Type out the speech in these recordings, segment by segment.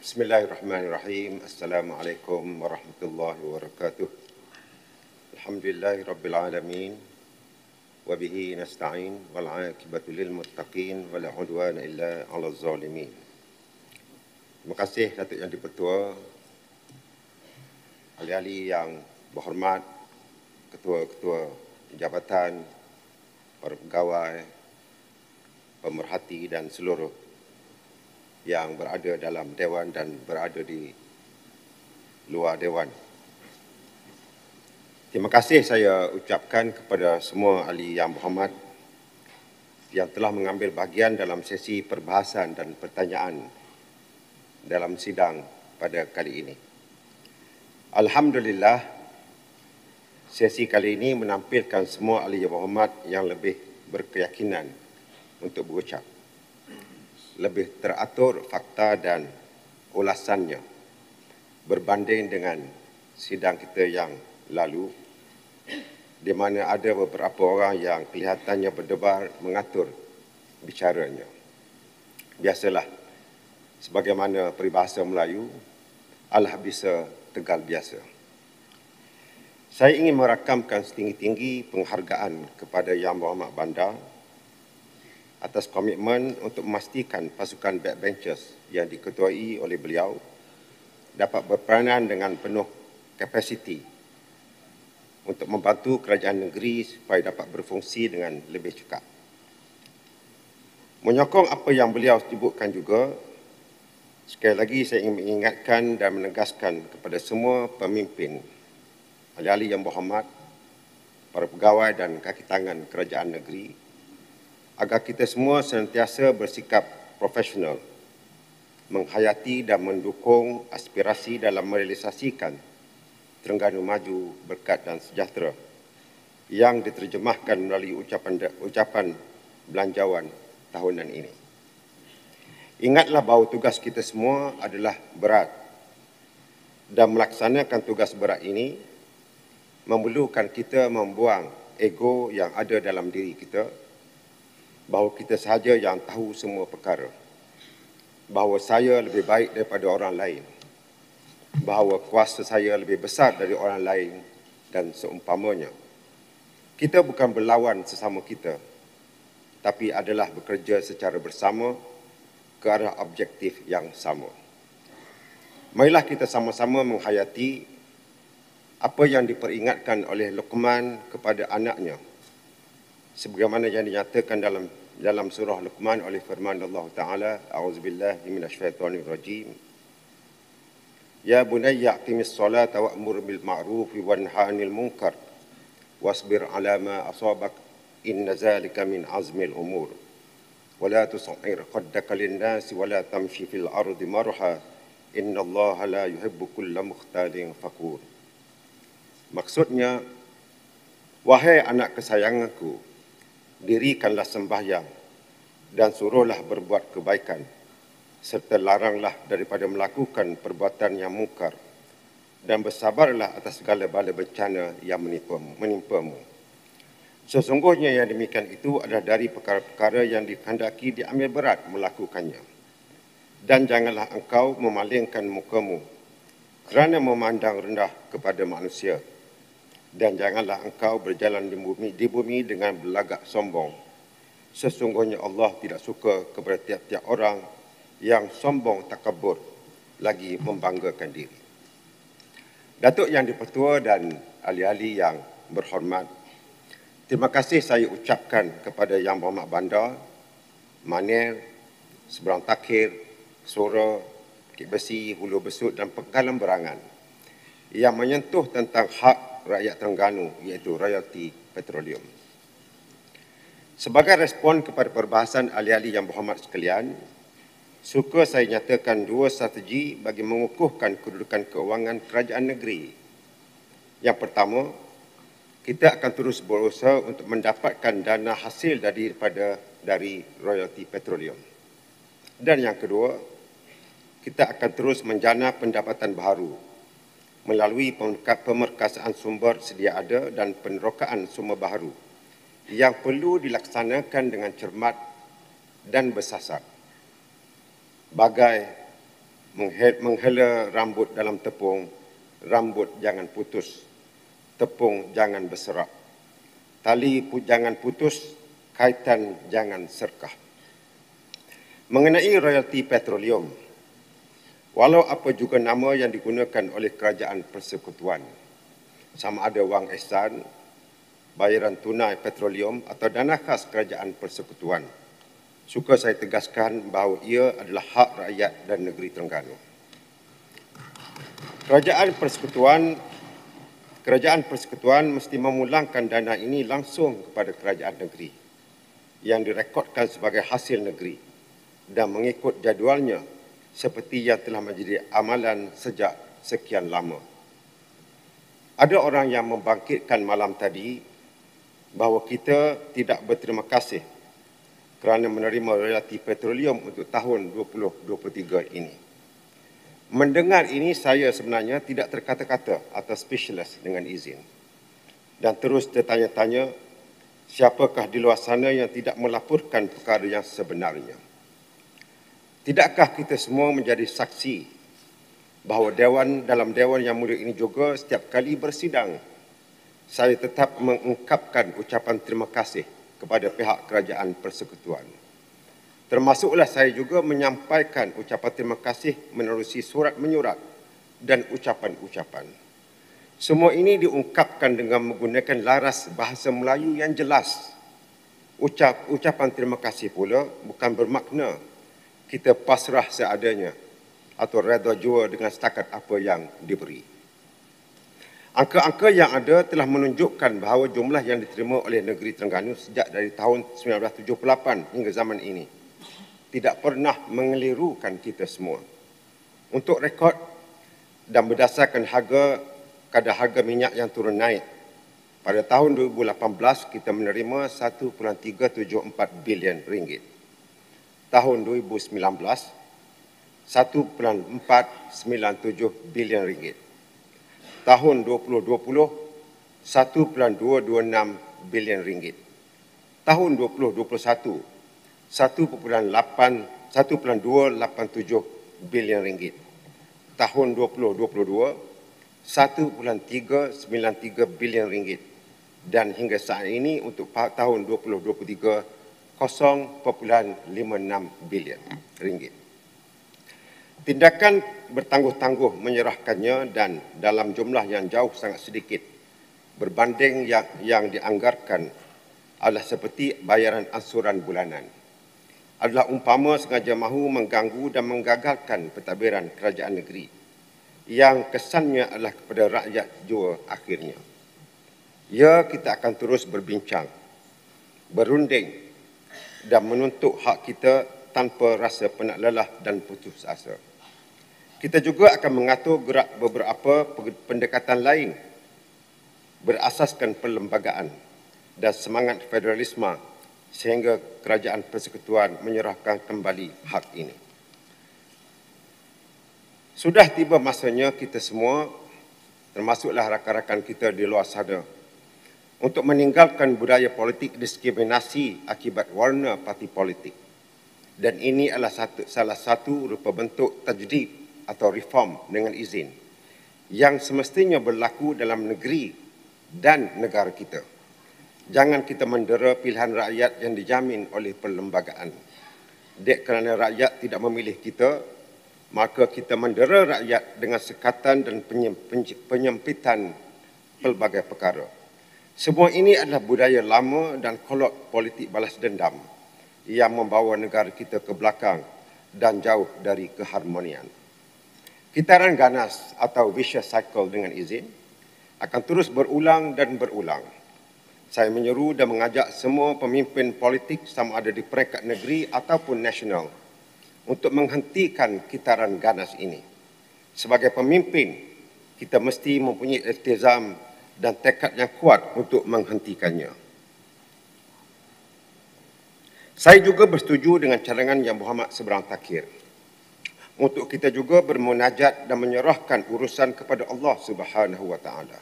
Bismillahirrahmanirrahim. Assalamualaikum warahmatullahi wabarakatuh. Alhamdulillahi rabbil alamin. Wa bihi nasta'in wal 'aqibatu lil muttaqin wa la 'udwana illa 'alal zalimin. Terima kasih Datuk Yang di-Pertua, ahli-ahli yang berhormat, ketua-ketua jabatan, para pegawai, pemerhati dan seluruh yang berada dalam Dewan dan berada di luar Dewan. Terima kasih saya ucapkan kepada semua ahli yang berhormat yang telah mengambil bahagian dalam sesi perbahasan dan pertanyaan dalam sidang pada kali ini. Alhamdulillah, sesi kali ini menampilkan semua ahli yang berhormat yang lebih berkeyakinan untuk berucap. Lebih teratur fakta dan ulasannya berbanding dengan sidang kita yang lalu, di mana ada beberapa orang yang kelihatannya berdebar mengatur bicaranya. Biasalah, sebagaimana peribahasa Melayu, alah bisa tegal biasa. Saya ingin merakamkan setinggi-tinggi penghargaan kepada Yang Berhormat Bandar atas komitmen untuk memastikan pasukan backbenchers yang diketuai oleh beliau dapat berperanan dengan penuh kapasiti untuk membantu kerajaan negeri supaya dapat berfungsi dengan lebih cekap. Menyokong apa yang beliau sebutkan juga, sekali lagi saya ingin mengingatkan dan menegaskan kepada semua pemimpin, ahli-ahli yang berhormat, para pegawai dan kaki tangan kerajaan negeri, agar kita semua sentiasa bersikap profesional, menghayati dan mendukung aspirasi dalam merealisasikan Terengganu Maju, Berkat dan Sejahtera yang diterjemahkan melalui ucapan belanjawan tahunan ini. Ingatlah bahawa tugas kita semua adalah berat dan melaksanakan tugas berat ini memerlukan kita membuang ego yang ada dalam diri kita, bahawa kita sahaja yang tahu semua perkara, bahawa saya lebih baik daripada orang lain, bahawa kuasa saya lebih besar dari orang lain dan seumpamanya. Kita bukan berlawan sesama kita, tapi adalah bekerja secara bersama ke arah objektif yang sama. Marilah kita sama-sama menghayati apa yang diperingatkan oleh Luqman kepada anaknya, sebagaimana yang dinyatakan dalam surah Luqman oleh firman Allah Ta'ala, A'udzubillahi minasyaitonirrajim. Ya bunayya aqimis salata wa'mur bil ma'rufi wanha 'anil munkar wasbir 'ala ma asabak inna zalika min azmil umur. Wa la tus'ir qaddaka lin-nasi wa la tamshi fil ardi marha innallaha la yuhibbu kulla mukhtalin fakhur. Maksudnya, wahai anak kesayanganku, dirikanlah sembahyang dan suruhlah berbuat kebaikan serta laranglah daripada melakukan perbuatan yang mungkar dan bersabarlah atas segala bala bencana yang menimpamu. Sesungguhnya yang demikian itu adalah dari perkara-perkara yang dikehendaki diambil berat melakukannya. Dan janganlah engkau memalingkan mukamu kerana memandang rendah kepada manusia. Dan janganlah engkau berjalan di bumi dengan berlagak sombong. Sesungguhnya Allah tidak suka kepada tiap-tiap orang yang sombong takabur lagi membanggakan diri. Datuk Yang di-Pertua dan ahli-ahli yang berhormat, terima kasih saya ucapkan kepada Yang Berhormat Bandar, Manil, Seberang Takhir, Sora, Bukit Besi, Hulu Besut dan Pengkalan Berangan yang menyentuh tentang hak rakyat Terengganu, iaitu royalti petroleum. Sebagai respon kepada perbahasan ahli-ahli yang berhormat sekalian, suka saya nyatakan dua strategi bagi mengukuhkan kedudukan keuangan kerajaan negeri. Yang pertama, kita akan terus berusaha untuk mendapatkan dana hasil dari royalti petroleum. Dan yang kedua, kita akan terus menjana pendapatan baru melalui pemerkasaan sumber sedia ada dan penerokaan sumber baharu yang perlu dilaksanakan dengan cermat dan bersasar. Bagai menghela rambut dalam tepung, rambut jangan putus, tepung jangan berserak, tali jangan putus, kaitan jangan serkah. Mengenai royalti petroleum, walau apa juga nama yang digunakan oleh kerajaan persekutuan, sama ada wang ihsan, bayaran tunai petroleum atau dana khas kerajaan persekutuan, suka saya tegaskan bahawa ia adalah hak rakyat dan negeri Terengganu. Kerajaan persekutuan mesti memulangkan dana ini langsung kepada kerajaan negeri yang direkodkan sebagai hasil negeri dan mengikut jadualnya seperti yang telah menjadi amalan sejak sekian lama. Ada orang yang membangkitkan malam tadi bahawa kita tidak berterima kasih kerana menerima royalti petroleum untuk tahun 2023 ini. Mendengar ini, saya sebenarnya tidak terkata-kata atau speechless dengan izin. Dan terus tertanya-tanya, siapakah di luar sana yang tidak melaporkan perkara yang sebenarnya? Tidakkah kita semua menjadi saksi bahawa dalam Dewan Yang Mulia ini juga setiap kali bersidang, saya tetap mengungkapkan ucapan terima kasih kepada pihak kerajaan persekutuan. Termasuklah saya juga menyampaikan ucapan terima kasih menerusi surat menyurat dan ucapan-ucapan. Semua ini diungkapkan dengan menggunakan laras bahasa Melayu yang jelas. Ucapan terima kasih pula bukan bermakna kita pasrah seadanya atau redha jua dengan setakat apa yang diberi. Angka-angka yang ada telah menunjukkan bahawa jumlah yang diterima oleh negeri Terengganu sejak dari tahun 1978 hingga zaman ini tidak pernah mengelirukan kita semua. Untuk rekod dan berdasarkan kadar harga minyak yang turun naik, pada tahun 2018 kita menerima 1.374 bilion ringgit. Tahun 2019, 1.497 bilion ringgit. Tahun 2020, 1.226 bilion ringgit. Tahun 2021, 1.287 bilion ringgit. Tahun 2022, 1.393 bilion ringgit. Dan hingga saat ini untuk tahun 2023, 0.56 bilion ringgit. Tindakan bertangguh-tangguh menyerahkannya dan dalam jumlah yang jauh sangat sedikit berbanding yang dianggarkan adalah seperti bayaran ansuran bulanan. Adalah umpama sengaja mahu mengganggu dan menggagalkan pentadbiran kerajaan negeri yang kesannya adalah kepada rakyat jua akhirnya. Ya, kita akan terus berbincang, berunding dan menuntut hak kita tanpa rasa penat lelah dan putus asa. Kita juga akan mengatur gerak beberapa pendekatan lain berasaskan perlembagaan dan semangat federalisme sehingga kerajaan persekutuan menyerahkan kembali hak ini. Sudah tiba masanya kita semua, termasuklah rakan-rakan kita di luar sana, untuk meninggalkan budaya politik diskriminasi akibat warna parti politik. Dan ini adalah salah satu rupa bentuk tajdid atau reform dengan izin yang semestinya berlaku dalam negeri dan negara kita. Jangan kita mendera pilihan rakyat yang dijamin oleh perlembagaan. Dek kerana rakyat tidak memilih kita, maka kita mendera rakyat dengan sekatan dan penyempitan pelbagai perkara. Semua ini adalah budaya lama dan kolot politik balas dendam yang membawa negara kita ke belakang dan jauh dari keharmonian. Kitaran ganas atau vicious cycle dengan izin akan terus berulang dan berulang. Saya menyeru dan mengajak semua pemimpin politik sama ada di peringkat negeri ataupun nasional untuk menghentikan kitaran ganas ini. Sebagai pemimpin, kita mesti mempunyai iltizam dan tekad yang kuat untuk menghentikannya. Saya juga bersetuju dengan cadangan Yang Berhormat Seberang Takhir untuk kita juga bermunajat dan menyerahkan urusan kepada Allah Subhanahu wa taala.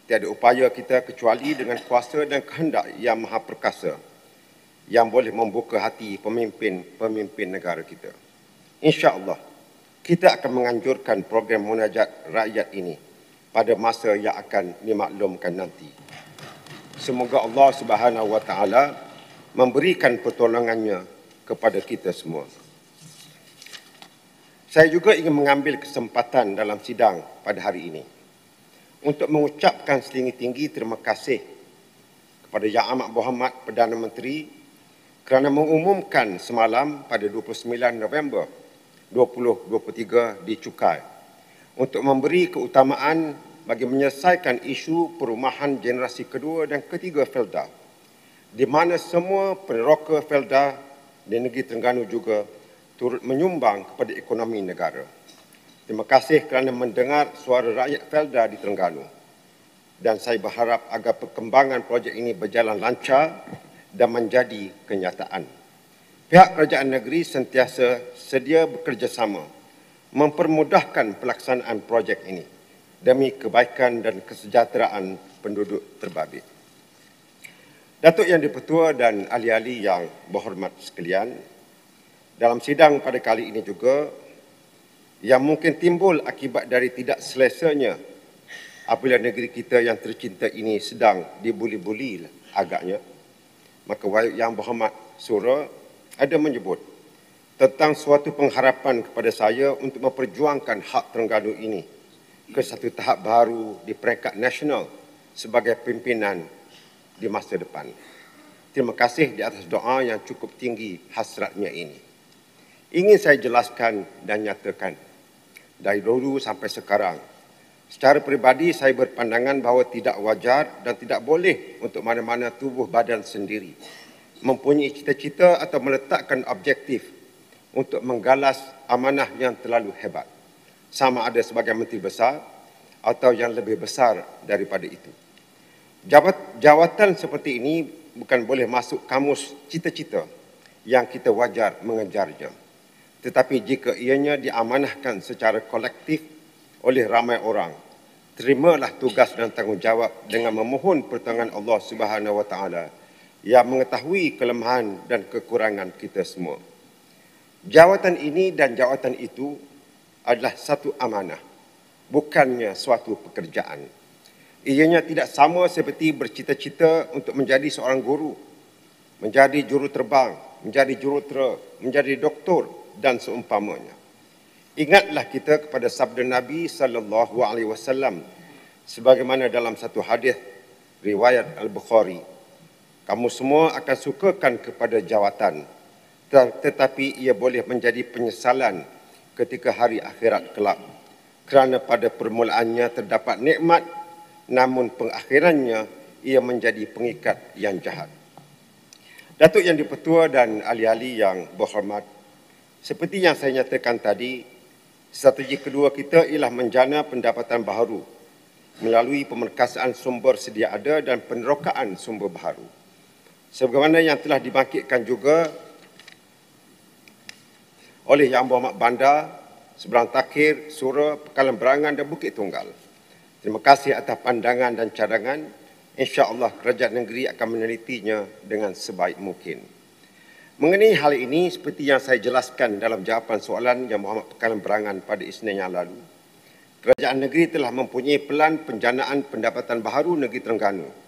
Tiada upaya kita kecuali dengan kuasa dan kehendak yang maha perkasa yang boleh membuka hati pemimpin-pemimpin negara kita. Insya-Allah kita akan menganjurkan program munajat rakyat ini pada masa yang akan dimaklumkan nanti. Semoga Allah Subhanahu Wa Taala memberikan pertolongannya kepada kita semua. Saya juga ingin mengambil kesempatan dalam sidang pada hari ini untuk mengucapkan setinggi-tinggi terima kasih kepada Yang Amat Berhormat Perdana Menteri kerana mengumumkan semalam pada 29 November 2023 di Cukai untuk memberi keutamaan bagi menyelesaikan isu perumahan generasi kedua dan ketiga Felda, di mana semua peneroka Felda di negeri Terengganu juga turut menyumbang kepada ekonomi negara. Terima kasih kerana mendengar suara rakyat Felda di Terengganu, dan saya berharap agar perkembangan projek ini berjalan lancar dan menjadi kenyataan. Pihak kerajaan negeri sentiasa sedia bekerjasama mempermudahkan pelaksanaan projek ini demi kebaikan dan kesejahteraan penduduk terbabit. Datuk Yang di-Pertua dan ahli-ahli yang berhormat sekalian, dalam sidang pada kali ini juga, yang mungkin timbul akibat dari tidak selesanya apabila negeri kita yang tercinta ini sedang dibuli-buli agaknya, maka Yang Berhormat Sura ada menyebut tentang suatu pengharapan kepada saya untuk memperjuangkan hak Terengganu ini ke satu tahap baru di peringkat nasional sebagai pimpinan di masa depan. Terima kasih di atas doa yang cukup tinggi hasratnya ini. Ingin saya jelaskan dan nyatakan, dari dulu sampai sekarang, secara peribadi saya berpandangan bahawa tidak wajar dan tidak boleh untuk mana-mana tubuh badan sendiri mempunyai cita-cita atau meletakkan objektif untuk menggalas amanah yang terlalu hebat, sama ada sebagai Menteri Besar atau yang lebih besar daripada itu. Jawatan seperti ini bukan boleh masuk kamus cita-cita yang kita wajar mengejarnya. Tetapi jika ianya diamanahkan secara kolektif oleh ramai orang, terimalah tugas dan tanggungjawab dengan memohon pertolongan Allah Subhanahu Wa Taala yang mengetahui kelemahan dan kekurangan kita semua. Jawatan ini dan jawatan itu adalah satu amanah, bukannya suatu pekerjaan. Ianya tidak sama seperti bercita-cita untuk menjadi seorang guru, menjadi juruterbang, menjadi jurutera, menjadi doktor dan seumpamanya. Ingatlah kita kepada sabda Nabi sallallahu alaihi wasallam sebagaimana dalam satu hadis riwayat Al-Bukhari, kamu semua akan sukakan kepada jawatan, tetapi ia boleh menjadi penyesalan ketika hari akhirat kelak, kerana pada permulaannya terdapat nikmat, namun pengakhirannya ia menjadi pengikat yang jahat. Datuk Yang di-Pertua dan ahli-ahli yang berhormat, seperti yang saya nyatakan tadi, strategi kedua kita ialah menjana pendapatan baharu melalui pemerkasaan sumber sedia ada dan penerokaan sumber baharu. Sebagaimana yang telah dibangkitkan juga oleh Yang Berhormat Bandar, Seberang Takhir, Sura, Pekalan Berangan dan Bukit Tunggal. Terima kasih atas pandangan dan cadangan. InsyaAllah kerajaan negeri akan menelitinya dengan sebaik mungkin. Mengenai hal ini, seperti yang saya jelaskan dalam jawapan soalan Yang Berhormat Pekalan Berangan pada Isnin yang lalu, kerajaan negeri telah mempunyai pelan penjanaan pendapatan baharu negeri Terengganu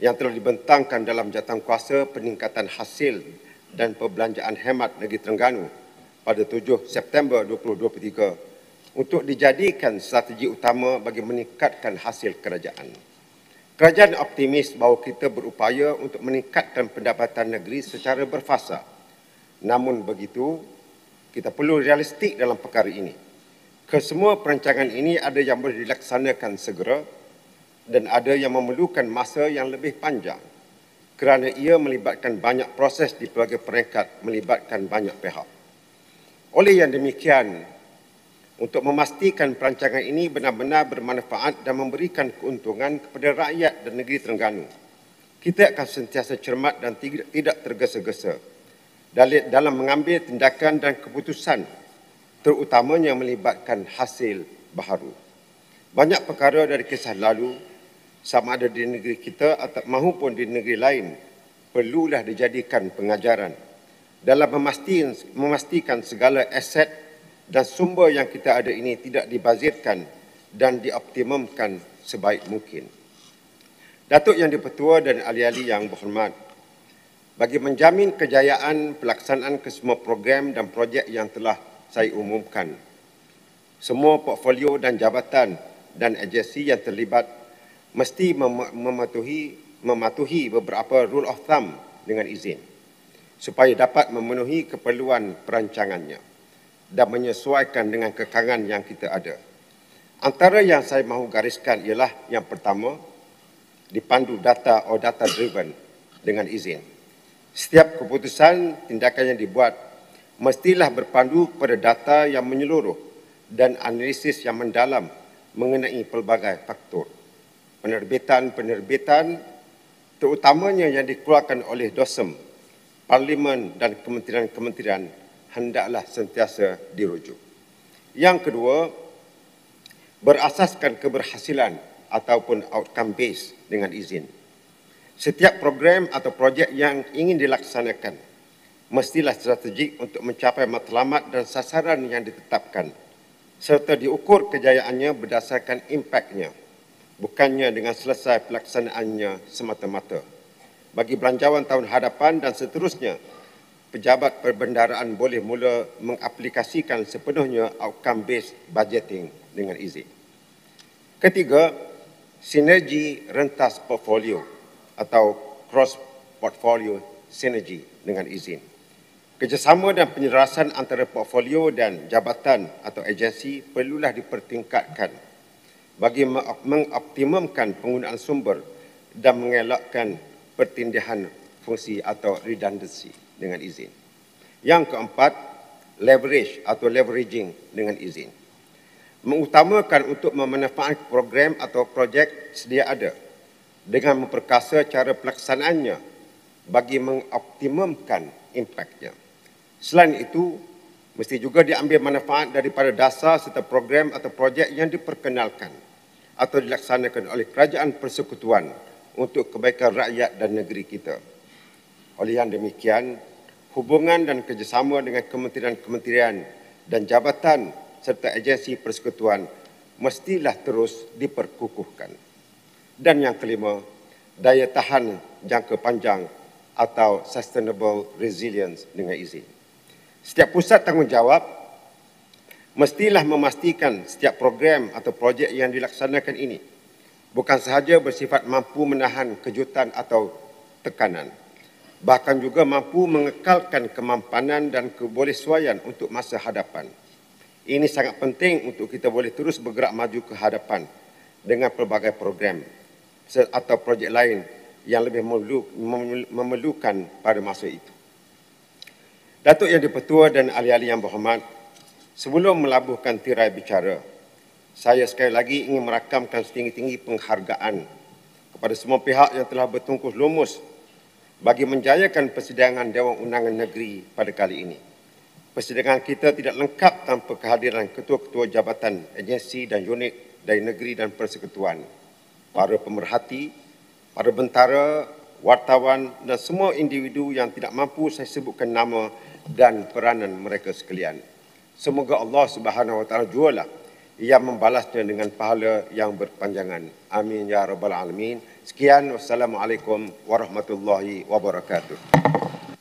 yang telah dibentangkan dalam jawatankuasa peningkatan hasil dan perbelanjaan hemat negeri Terengganu pada 7 September 2023 untuk dijadikan strategi utama bagi meningkatkan hasil kerajaan. Kerajaan optimis bahawa kita berupaya untuk meningkatkan pendapatan negeri secara berfasa. Namun begitu, kita perlu realistik dalam perkara ini. Kesemua perancangan ini ada yang boleh dilaksanakan segera dan ada yang memerlukan masa yang lebih panjang kerana ia melibatkan banyak proses di pelbagai peringkat, melibatkan banyak pihak. Oleh yang demikian, untuk memastikan perancangan ini benar-benar bermanfaat dan memberikan keuntungan kepada rakyat dan negeri Terengganu, kita akan sentiasa cermat dan tidak tergesa-gesa dalam mengambil tindakan dan keputusan, terutamanya yang melibatkan hasil baharu. Banyak perkara dari kisah lalu, sama ada di negeri kita atau maupun di negeri lain, perlulah dijadikan pengajaran dalam memastikan segala aset dan sumber yang kita ada ini tidak dibazirkan dan dioptimumkan sebaik mungkin. Datuk Yang di-Pertua dan ahli-ahli yang berhormat, bagi menjamin kejayaan pelaksanaan kesemua program dan projek yang telah saya umumkan, semua portfolio dan jabatan dan agensi yang terlibat mesti mematuhi beberapa rule of thumb dengan izin supaya dapat memenuhi keperluan perancangannya dan menyesuaikan dengan kekangan yang kita ada. Antara yang saya mahu gariskan ialah yang pertama, dipandu data atau data driven dengan izin. Setiap keputusan tindakan yang dibuat mestilah berpandu kepada data yang menyeluruh dan analisis yang mendalam mengenai pelbagai faktor. Penerbitan terutamanya yang dikeluarkan oleh DOSEM, Parlimen dan kementerian-kementerian hendaklah sentiasa dirujuk. Yang kedua, berasaskan keberhasilan ataupun outcome based dengan izin. Setiap program atau projek yang ingin dilaksanakan mestilah strategik untuk mencapai matlamat dan sasaran yang ditetapkan serta diukur kejayaannya berdasarkan impaknya, bukannya dengan selesai pelaksanaannya semata-mata. Bagi belanjawan tahun hadapan dan seterusnya, pejabat perbendaraan boleh mula mengaplikasikan sepenuhnya outcome-based budgeting dengan izin. Ketiga, sinergi rentas portfolio atau cross portfolio synergy dengan izin. Kerjasama dan penyelarasan antara portfolio dan jabatan atau agensi perlulah dipertingkatkan bagi mengoptimumkan penggunaan sumber dan mengelakkan pertindihan fungsi atau redundancy dengan izin. Yang keempat, leverage atau leveraging dengan izin. Mengutamakan untuk memanfaatkan program atau projek sedia ada dengan memperkasa cara pelaksanaannya bagi mengoptimumkan impaknya. Selain itu, mesti juga diambil manfaat daripada dasar serta program atau projek yang diperkenalkan atau dilaksanakan oleh kerajaan persekutuan untuk kebaikan rakyat dan negeri kita. Oleh yang demikian, hubungan dan kerjasama dengan kementerian-kementerian dan jabatan serta agensi persekutuan mestilah terus diperkukuhkan. Dan yang kelima, daya tahan jangka panjang atau sustainable resilience dengan izin. Setiap pusat tanggungjawab mestilah memastikan setiap program atau projek yang dilaksanakan ini bukan sahaja bersifat mampu menahan kejutan atau tekanan, bahkan juga mampu mengekalkan kemampanan dan kebolehsuaian untuk masa hadapan. Ini sangat penting untuk kita boleh terus bergerak maju ke hadapan dengan pelbagai program atau projek lain yang lebih memerlukan pada masa itu. Datuk Yang di-Pertua dan ahli-ahli yang berhormat, sebelum melabuhkan tirai bicara, saya sekali lagi ingin merakamkan setinggi-tinggi penghargaan kepada semua pihak yang telah bertungkus lumus bagi menjayakan persidangan Dewan Undangan Negeri pada kali ini. Persidangan kita tidak lengkap tanpa kehadiran ketua-ketua jabatan, agensi dan unit dari negeri dan persekutuan, para pemerhati, para bentara, wartawan dan semua individu yang tidak mampu saya sebutkan nama dan peranan mereka sekalian. Semoga Allah Subhanahu Wa Taala jualah yang membalasnya dengan pahala yang berpanjangan. Amin ya rabbal alamin. Sekian, wassalamualaikum warahmatullahi wabarakatuh.